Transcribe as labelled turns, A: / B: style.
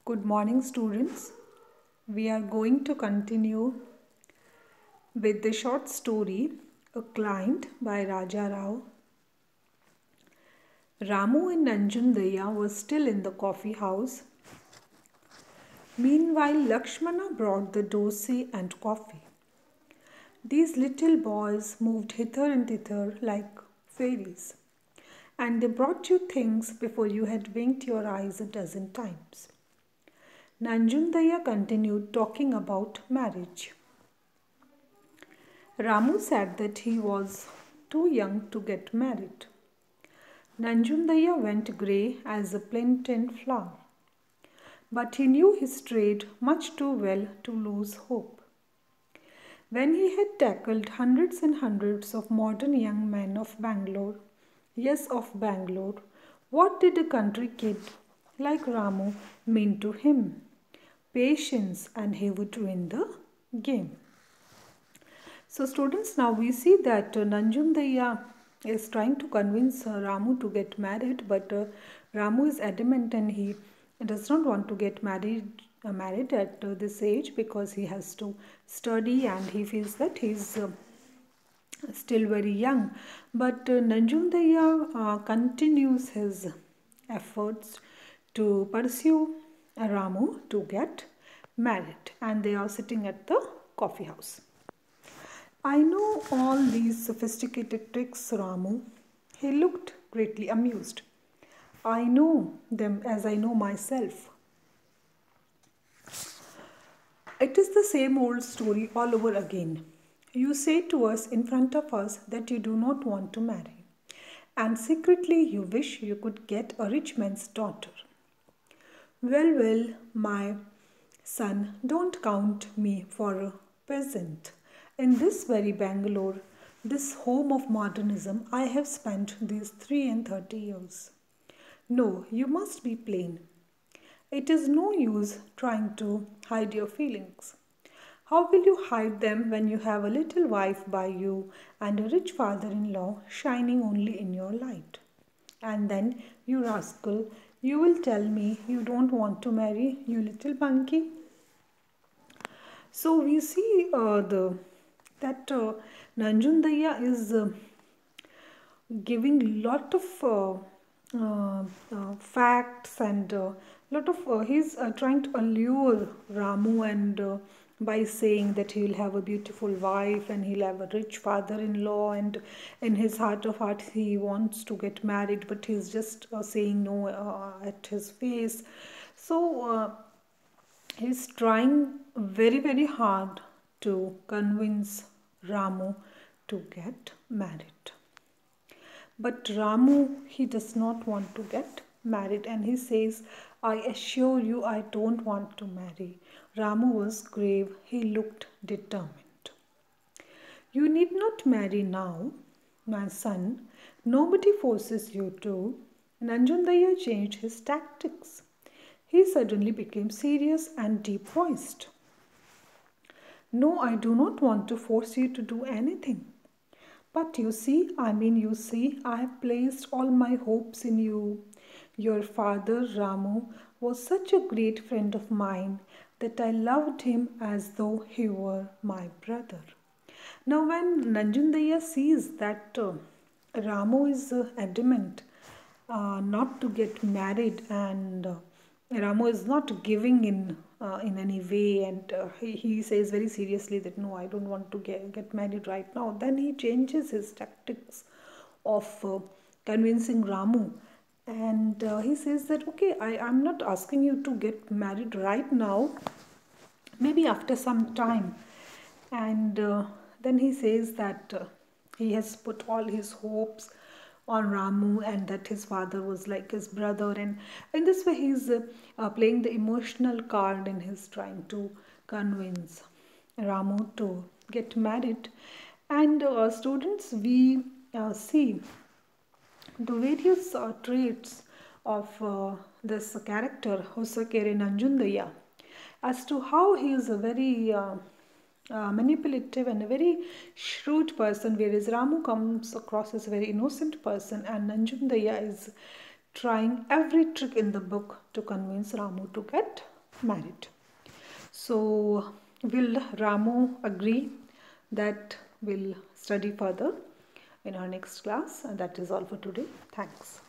A: Good morning, students. We are going to continue with the short story A Client by Raja Rao. Ramu and Nanjundaya were still in the coffee house. Meanwhile, Lakshmana brought the dosa and coffee. These little boys moved hither and thither like fairies, and they brought you things before you had winked your eyes a dozen times. Nanjundaya continued talking about marriage. Ramu said that he was too young to get married. Nanjundaya went grey as a plantain flower, but he knew his trade much too well to lose hope. When he had tackled hundreds and hundreds of modern young men of Bangalore, yes, of Bangalore, what did a country kid like Ramu mean to him? Patience, and he would win the game. So students, now we see that Nanjundaya is trying to convince Ramu to get married, but Ramu is adamant and he does not want to get married at this age because he has to study and he feels that he is still very young. But Nanjundaya continues his efforts to pursue Ramu to get married, and they are sitting at the coffee house. I know all these sophisticated tricks, Ramu. He looked greatly amused. I know them as I know myself. It is the same old story all over again. You say to us in front of us that you do not want to marry, and secretly you wish you could get a rich man's daughter. Well, my son, don't count me for a peasant. In this very Bangalore, this home of modernism, I have spent these 33 years. No, you must be plain. It is no use trying to hide your feelings. How will you hide them when you have a little wife by you and a rich father-in-law shining only in your light? And then, you rascal, you will tell me you don't want to marry, you little monkey. So we see that Nanjundaya is giving lot of facts and lot of he's trying to allure Ramu and by saying that he will have a beautiful wife and he'll have a rich father-in-law, and in his heart of hearts he wants to get married, but he's just saying no at his face. So he's trying very hard to convince Ramu to get married. But Ramu, he does not want to get married, and he says, I assure you I don't want to marry. Ramu was grave. He looked determined. You need not marry now, my son. Nobody forces you to. Nanjundaya changed his tactics. He suddenly became serious and deep-voiced. No, I do not want to force you to do anything. But you see, I have placed all my hopes in you. Your father, Ramu, was such a great friend of mine that I loved him as though he were my brother. Now, when Nanjundaya sees that Ramu is adamant not to get married, and Ramu is not giving in any way, and he says very seriously that no, I don't want to get married right now. Then he changes his tactics of convincing Ramu, and he says that okay, I'm not asking you to get married right now, maybe after some time. And then he says that he has put all his hopes on Ramu and that his father was like his brother, and in this way he's playing the emotional card and he's trying to convince Ramu to get married. And students, we see the various traits of this character Hosakere Nanjundaya as to how he is a very manipulative and a very shrewd person, whereas Ramu comes across as a very innocent person, and Nanjundaya is trying every trick in the book to convince Ramu to get married. So will Ramu agree that we'll study further in our next class? And that is all for today. Thanks.